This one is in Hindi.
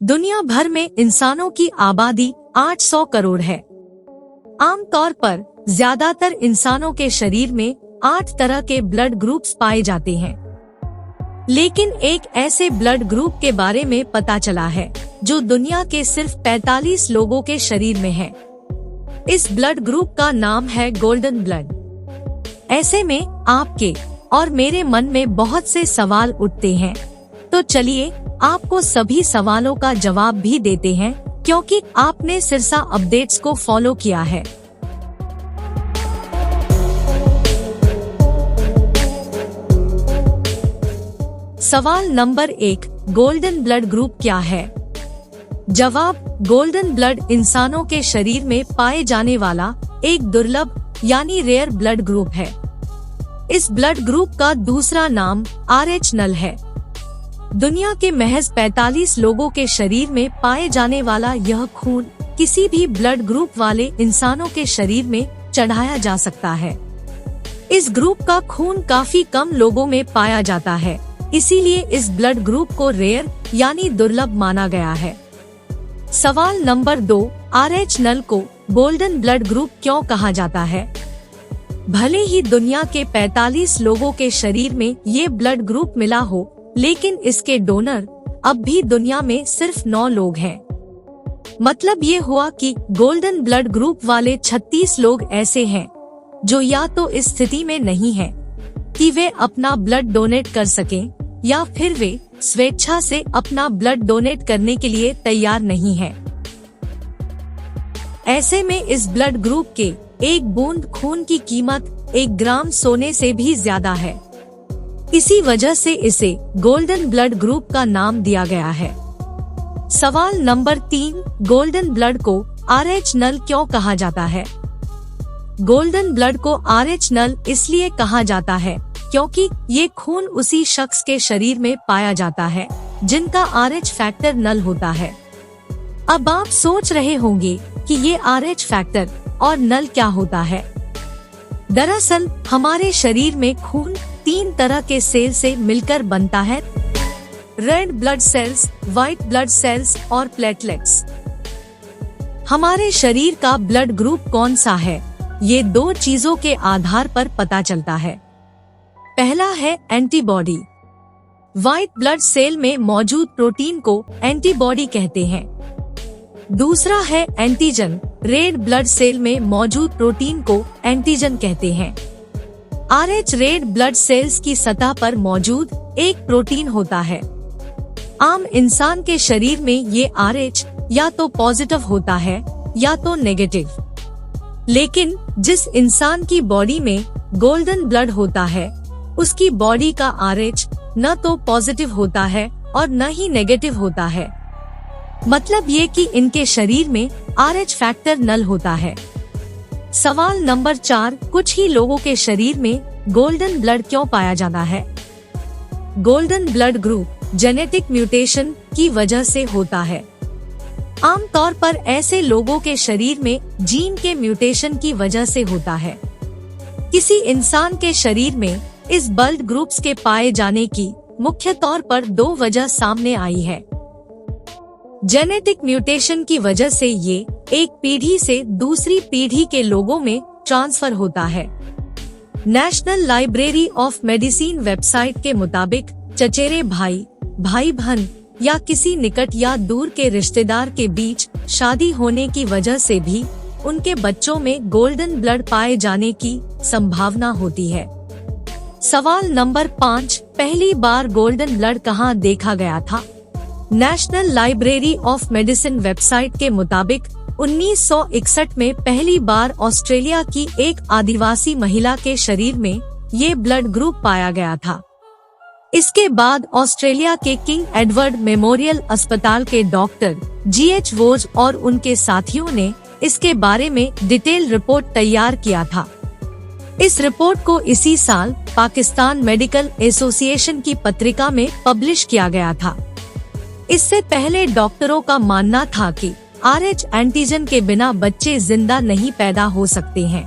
दुनिया भर में इंसानों की आबादी 800 करोड़ है। आमतौर पर ज्यादातर इंसानों के शरीर में 8 तरह के ब्लड ग्रुप्स पाए जाते हैं, लेकिन एक ऐसे ब्लड ग्रुप के बारे में पता चला है जो दुनिया के सिर्फ 45 लोगों के शरीर में है। इस ब्लड ग्रुप का नाम है गोल्डन ब्लड। ऐसे में आपके और मेरे मन में बहुत से सवाल उठते हैं, तो चलिए आपको सभी सवालों का जवाब भी देते हैं, क्योंकि आपने सिरसा अपडेट्स को फॉलो किया है। सवाल नंबर 1, गोल्डन ब्लड ग्रुप क्या है? जवाब, गोल्डन ब्लड इंसानों के शरीर में पाए जाने वाला एक दुर्लभ यानी रेयर ब्लड ग्रुप है। इस ब्लड ग्रुप का दूसरा नाम RH नल है। दुनिया के महज 45 लोगों के शरीर में पाए जाने वाला यह खून किसी भी ब्लड ग्रुप वाले इंसानों के शरीर में चढ़ाया जा सकता है। इस ग्रुप का खून काफी कम लोगों में पाया जाता है, इसीलिए इस ब्लड ग्रुप को रेयर यानी दुर्लभ माना गया है। सवाल नंबर 2, RH नल को गोल्डन ब्लड ग्रुप क्यों कहा जाता है? भले ही दुनिया के 45 लोगों के शरीर में ये ब्लड ग्रुप मिला हो, लेकिन इसके डोनर अब भी दुनिया में सिर्फ 9 लोग हैं। मतलब ये हुआ कि गोल्डन ब्लड ग्रुप वाले 36 लोग ऐसे हैं जो या तो इस स्थिति में नहीं हैं कि वे अपना ब्लड डोनेट कर सकें, या फिर वे स्वेच्छा से अपना ब्लड डोनेट करने के लिए तैयार नहीं हैं। ऐसे में इस ब्लड ग्रुप के एक बूंद खून की कीमत 1 ग्राम सोने से भी ज्यादा है। इसी वजह से इसे गोल्डन ब्लड ग्रुप का नाम दिया गया है। सवाल नंबर 3, गोल्डन ब्लड को RH नल क्यों कहा जाता है? गोल्डन ब्लड को RH नल इसलिए कहा जाता है क्योंकि ये खून उसी शख्स के शरीर में पाया जाता है जिनका RH फैक्टर नल होता है। अब आप सोच रहे होंगे कि ये RH फैक्टर और नल क्या होता है? दरअसल हमारे शरीर में खून 3 तरह के सेल से मिलकर बनता है: red blood cells, white blood cells और प्लेटलेट्स। हमारे शरीर का ब्लड ग्रुप कौन सा है, ये 2 चीजों के आधार पर पता चलता है। पहला है एंटीबॉडी। व्हाइट ब्लड सेल में मौजूद प्रोटीन को एंटीबॉडी कहते हैं। दूसरा है एंटीजन। रेड ब्लड सेल में मौजूद प्रोटीन को एंटीजन कहते हैं। RH रेड ब्लड सेल्स की सतह पर मौजूद एक प्रोटीन होता है। आम इंसान के शरीर में ये RH या तो पॉजिटिव होता है या तो नेगेटिव। लेकिन जिस इंसान की बॉडी में गोल्डन ब्लड होता है, उसकी बॉडी का RH न तो पॉजिटिव होता है और न ही नेगेटिव होता है। मतलब ये कि इनके शरीर में RH फैक्टर नल होता है। सवाल नंबर 4, कुछ ही लोगों के शरीर में गोल्डन ब्लड क्यों पाया जाता है? Golden blood group genetic mutation की वजह से होता है। आमतौर पर ऐसे लोगों के शरीर में जीन के म्यूटेशन की वजह से होता है। किसी इंसान के शरीर में इस ब्लड ग्रुप्स के पाए जाने की मुख्य तौर पर 2 वजह सामने आई है। जेनेटिक म्यूटेशन की वजह से ये एक पीढ़ी से दूसरी पीढ़ी के लोगों में ट्रांसफर होता है। National library of medicine website के मुताबिक चचेरे भाई, भाई बहन या किसी निकट या दूर के रिश्तेदार के बीच शादी होने की वजह से भी उनके बच्चों में गोल्डन ब्लड पाए जाने की संभावना होती है। सवाल नंबर 5, पहली बार गोल्डन ब्लड कहाँ देखा गया था? National library of medicine website के मुताबिक 1961 में पहली बार ऑस्ट्रेलिया की एक आदिवासी महिला के शरीर में ये ब्लड ग्रुप पाया गया था। इसके बाद ऑस्ट्रेलिया के किंग एडवर्ड मेमोरियल अस्पताल के डॉक्टर GH वोज और उनके साथियों ने इसके बारे में डिटेल रिपोर्ट तैयार किया था। इस रिपोर्ट को इसी साल पाकिस्तान मेडिकल एसोसिएशन की पत्रिका में पब्लिश किया गया था। इससे पहले डॉक्टरों का मानना था कि RH एंटीजन के बिना बच्चे जिंदा नहीं पैदा हो सकते हैं।